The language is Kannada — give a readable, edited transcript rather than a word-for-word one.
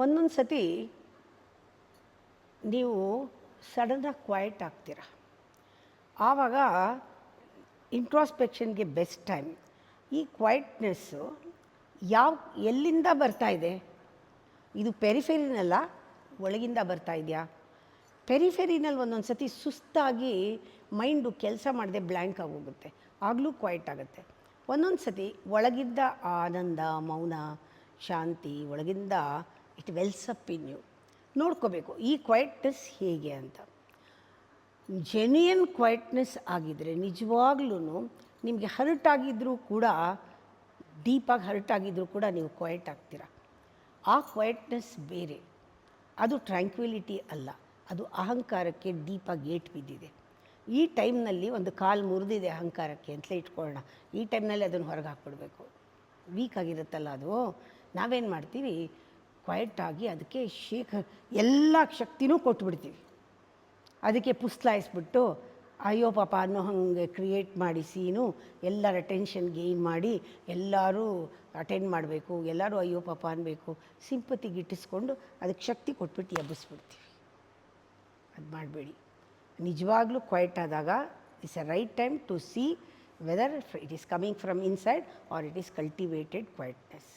ಒಂದೊಂದು ಸತಿ ನೀವು ಸಡನ್ನಾಗಿ ಕ್ವೈಟ್ ಆಗ್ತೀರ. ಆವಾಗ ಇಂಟ್ರಾಸ್ಪೆಕ್ಷನ್ಗೆ ಬೆಸ್ಟ್ ಟೈಮ್. ಈ ಕ್ವೈಟ್ನೆಸ್ಸು ಎಲ್ಲಿಂದ ಬರ್ತಾ ಇದೆ? ಇದು ಪೆರಿಫೆರಿನಲ್ಲ, ಒಳಗಿಂದ ಬರ್ತಾ ಇದೆಯಾ? ಪೆರಿಫೆರಿನಲ್ಲಿ ಒಂದೊಂದು ಸತಿ ಸುಸ್ತಾಗಿ ಮೈಂಡು ಕೆಲಸ ಮಾಡದೆ ಬ್ಲ್ಯಾಂಕ್ ಆಗೋಗುತ್ತೆ, ಆಗಲೂ ಕ್ವೈಟ್ ಆಗುತ್ತೆ. ಒಂದೊಂದು ಸತಿ ಒಳಗಿದ್ದ ಆನಂದ, ಮೌನ, ಶಾಂತಿ ಒಳಗಿಂದ it wells up in you. ನೋಡ್ಕೋಬೇಕು ಈ ಕ್ವೈಟ್ನೆಸ್ ಹೇಗೆ ಅಂತ. ಜೆನ್ಯೂನ್ ಕ್ವೈಟ್ನೆಸ್ ಆಗಿದ್ದರೆ ನಿಜವಾಗ್ಲೂ ನಿಮಗೆ ಹರ್ಟ್ ಆಗಿದ್ದರೂ ಕೂಡ, ಡೀಪಾಗಿ ಹರ್ಟ್ ಆಗಿದ್ದರೂ ಕೂಡ ನೀವು ಕ್ವೈಟ್ ಆಗ್ತೀರ. ಆ ಕ್ವೈಟ್ನೆಸ್ ಬೇರೆ, ಅದು ಟ್ರ್ಯಾಂಕ್ವಿಲಿಟಿ ಅಲ್ಲ, ಅದು ಅಹಂಕಾರಕ್ಕೆ ಡೀಪಾಗಿ ಏಟು ಬಿದ್ದಿದೆ. ಈ ಟೈಮ್ನಲ್ಲಿ ಒಂದು ಕಾಲು ಮುರಿದಿದೆ ಅಹಂಕಾರಕ್ಕೆ ಅಂತಲೇ ಇಟ್ಕೊಳ್ಳೋಣ. ಈ ಟೈಮ್ನಲ್ಲಿ ಅದನ್ನು ಹೊರಗೆ ಹಾಕ್ಬಿಡ್ಬೇಕು. ವೀಕ್ ಆಗಿರುತ್ತಲ್ಲ ಅದು. ನಾವೇನು ಮಾಡ್ತೀವಿ, ಕ್ವೈಟಾಗಿ ಅದಕ್ಕೆ ಎಲ್ಲ ಶಕ್ತಿನೂ ಕೊಟ್ಬಿಡ್ತೀವಿ. ಅದಕ್ಕೆ ಪುಸ್ತಲಾಯಿಸ್ಬಿಟ್ಟು ಅಯ್ಯೋ ಪಾಪ ಅನ್ನೋ ಹಾಗೆ ಕ್ರಿಯೇಟ್ ಮಾಡಿ ಸೀನು, ಎಲ್ಲರ ಅಟೆನ್ಷನ್ ಗೇಯ್ನ್ ಮಾಡಿ ಎಲ್ಲರೂ ಅಟೆಂಡ್ ಮಾಡಬೇಕು, ಎಲ್ಲರೂ ಅಯ್ಯೋ ಪಾಪ ಅನ್ನಬೇಕು, ಸಿಂಪತಿಗೆ ಇಟ್ಟಿಸ್ಕೊಂಡು ಅದಕ್ಕೆ ಶಕ್ತಿ ಕೊಟ್ಬಿಟ್ಟು ಎಬ್ಬಿಸ್ಬಿಡ್ತೀವಿ. ಅದು ಮಾಡಬೇಡಿ. ನಿಜವಾಗ್ಲೂ ಕ್ವೈಟ್ ಆದಾಗ it's a right time to see whether it is coming from inside or it is cultivated ಕ್ವೈಟ್ನೆಸ್.